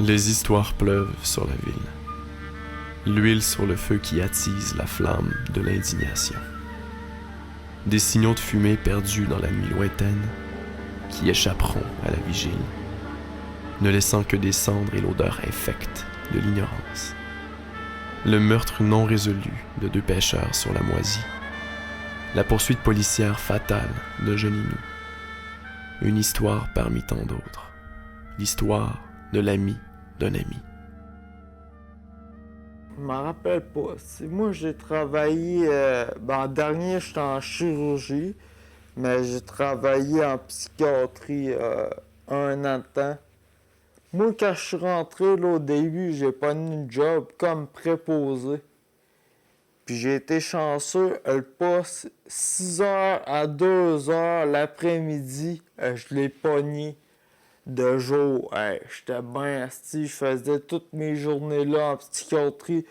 Les histoires pleuvent sur la ville. L'huile sur le feu qui attise la flamme de l'indignation. Des signaux de fumée perdus dans la nuit lointaine qui échapperont à la vigile, ne laissant que des cendres et l'odeur infecte de l'ignorance. Le meurtre non résolu de 2 pêcheurs sur la Moisie. La poursuite policière fatale de Johnny Nou. Une histoire parmi tant d'autres. L'histoire de l'ami d'un ami. Je m'en rappelle pas. Moi, j'ai travaillé... en dernier, j'étais en chirurgie, mais j'ai travaillé en psychiatrie 1 an de temps. Moi, quand je suis rentré, là, au début, j'ai pas eu une job comme préposé. Puis j'ai été chanceux, le poste 6h à 2h l'après-midi, je l'ai pogné de jour. J'étais bien assis, je faisais toutes mes journées là en psychiatrie.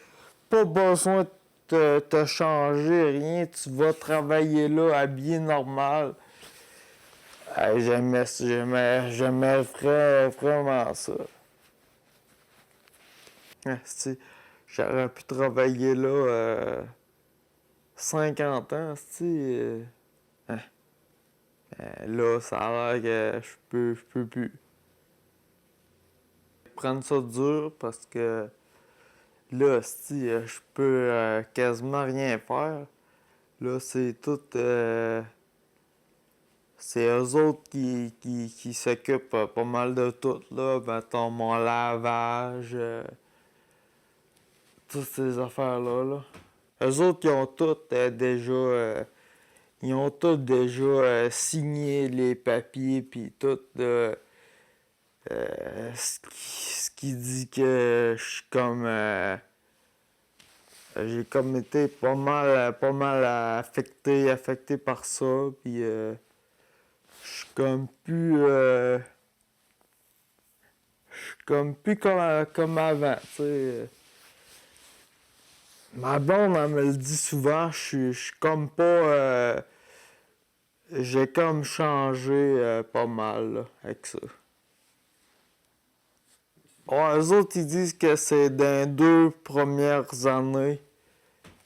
Pas besoin de te changer, rien, tu vas travailler là habillé normal. J'aimais vraiment ça. J'aurais pu travailler là 50 ans, là, ça a l'air que je peux plus. Prendre ça dur parce que là, je peux quasiment rien faire. Là, c'est tout... c'est eux autres qui s'occupent pas mal de tout, là. Mettons, mon lavage, toutes ces affaires-là, là. Eux autres, ils ont tous déjà signé les papiers, puis tout, ce qui dit que je suis comme... j'ai comme été pas mal affecté par ça, puis je suis comme plus... je suis comme plus comme avant, tu sais. Ma blonde, elle me le dit souvent, je suis comme pas... j'ai comme changé pas mal là, avec ça. Ouais, eux autres, ils disent que c'est dans les 2 premières années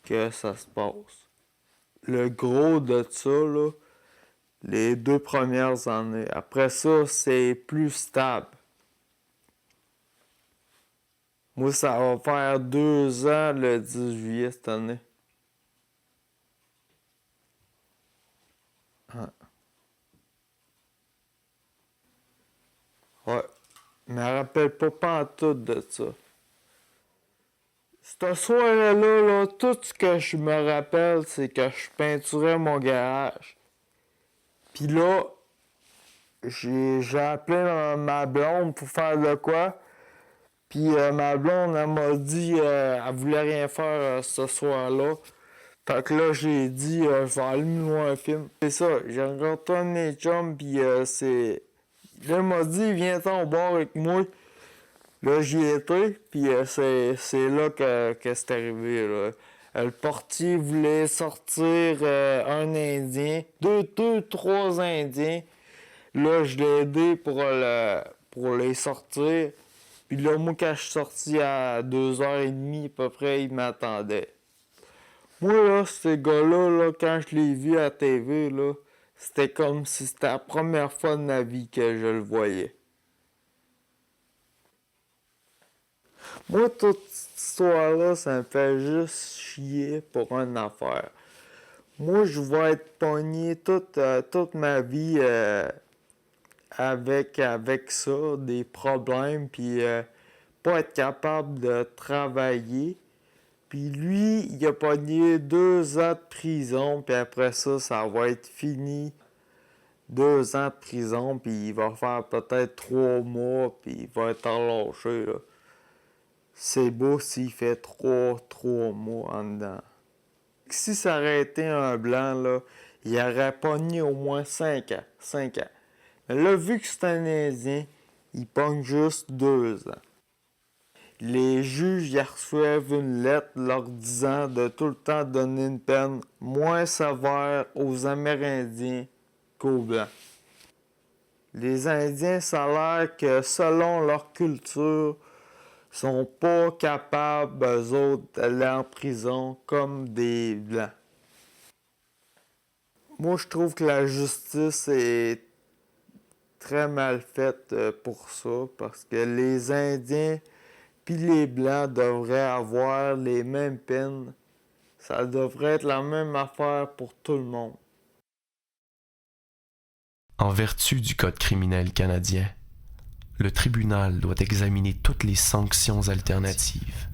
que ça se passe. Le gros de ça, là, les 2 premières années. Après ça, c'est plus stable. Moi, ça va faire 2 ans le 10 juillet cette année. Ouais. Je me rappelle pas pantoute de ça. Ce soir-là, là, tout ce que je me rappelle, c'est que je peinturais mon garage. Puis là, j'ai appelé ma blonde pour faire de quoi. Puis ma blonde, elle m'a dit elle voulait rien faire ce soir-là. Fait que là, j'ai dit je vais aller me voir un film. C'est ça, j'ai rencontré un de mes chums, puis c'est... Là, il m'a dit viens-t'en au bar avec moi. Là, j'y étais, puis c'est là que c'est arrivé, là. Le portier voulait sortir un Indien, deux, 3 Indiens. Là, je l'ai aidé pour les sortir. Puis là, moi, quand je suis sorti à 2h30 à peu près, il m'attendait. Moi, là, ce gars-là, là, quand je l'ai vu à la TV, là, c'était comme si c'était la première fois de ma vie que je le voyais. Moi, toute cette histoire-là, ça me fait juste chier pour une affaire. Moi, je vais être pogné toute ma vie avec ça, des problèmes, puis pas être capable de travailler. Puis lui, il a pogné 2 ans de prison, puis après ça, ça va être fini. 2 ans de prison, puis il va faire peut-être 3 mois, puis il va être relâché, là. C'est beau s'il fait 3 mois en dedans. Si ça aurait été un blanc, là, il aurait pogné au moins 5 ans. 5 ans. Mais là, vu que c'est un Indien, il pogne juste 2 ans. Les juges y reçoivent une lettre leur disant de tout le temps donner une peine moins sévère aux Amérindiens qu'aux Blancs. Les Indiens, ça a l'air que selon leur culture, sont pas capables, eux autres, d'aller en prison comme des Blancs. Moi, je trouve que la justice est très mal faite pour ça, parce que les Indiens puis les Blancs devraient avoir les mêmes peines. Ça devrait être la même affaire pour tout le monde. En vertu du Code criminel canadien, le tribunal doit examiner toutes les sanctions alternatives,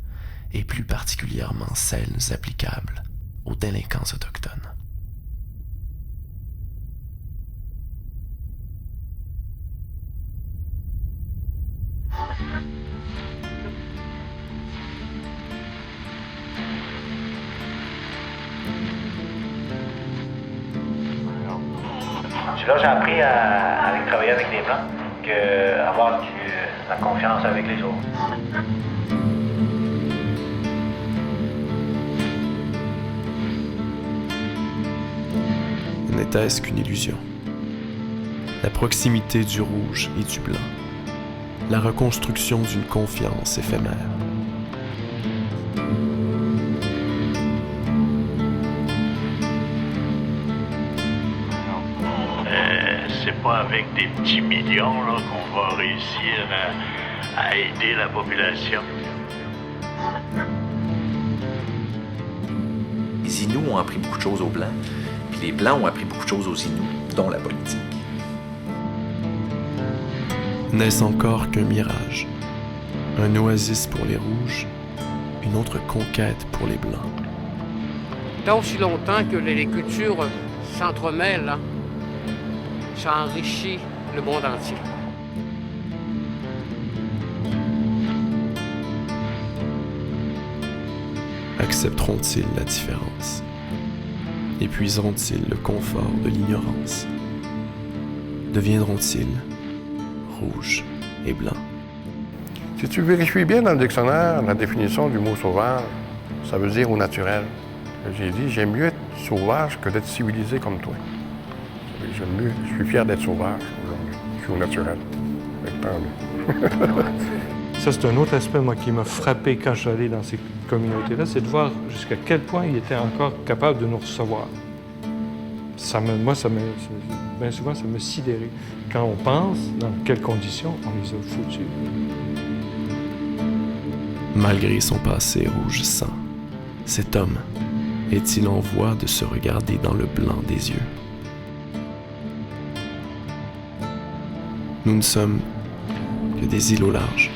et plus particulièrement celles applicables aux délinquants autochtones. Là, j'ai appris à travailler avec des Blancs, avoir la confiance avec les autres. N'était-ce qu'une illusion? La proximité du rouge et du blanc, la reconstruction d'une confiance éphémère. C'est pas avec des petits millions là, qu'on va réussir à aider la population. Les Inuits ont appris beaucoup de choses aux Blancs, puis les Blancs ont appris beaucoup de choses aux Inuits, dont la politique. N'est-ce encore qu'un mirage? Un oasis pour les rouges, une autre conquête pour les blancs. Tant aussi longtemps que les cultures s'entremêlent, hein, ça enrichit le monde entier. Accepteront-ils la différence? Épuiseront-ils le confort de l'ignorance? Deviendront-ils rouges et blancs? Si tu vérifies bien dans le dictionnaire la définition du mot sauvage, ça veut dire au naturel. J'ai dit, j'aime mieux être sauvage que d'être civilisé comme toi. J'aime mieux, je suis fier d'être sauvage aujourd'hui. Je suis au naturel. Ça, c'est un autre aspect, moi, qui m'a frappé quand je suis allé dans ces communautés-là, c'est de voir jusqu'à quel point ils étaient encore capables de nous recevoir. Bien souvent, ça me sidérait. Quand on pense dans quelles conditions on les a foutus. Malgré son passé rouge sang, cet homme est-il en voie de se regarder dans le blanc des yeux? Nous ne sommes que des îles au large.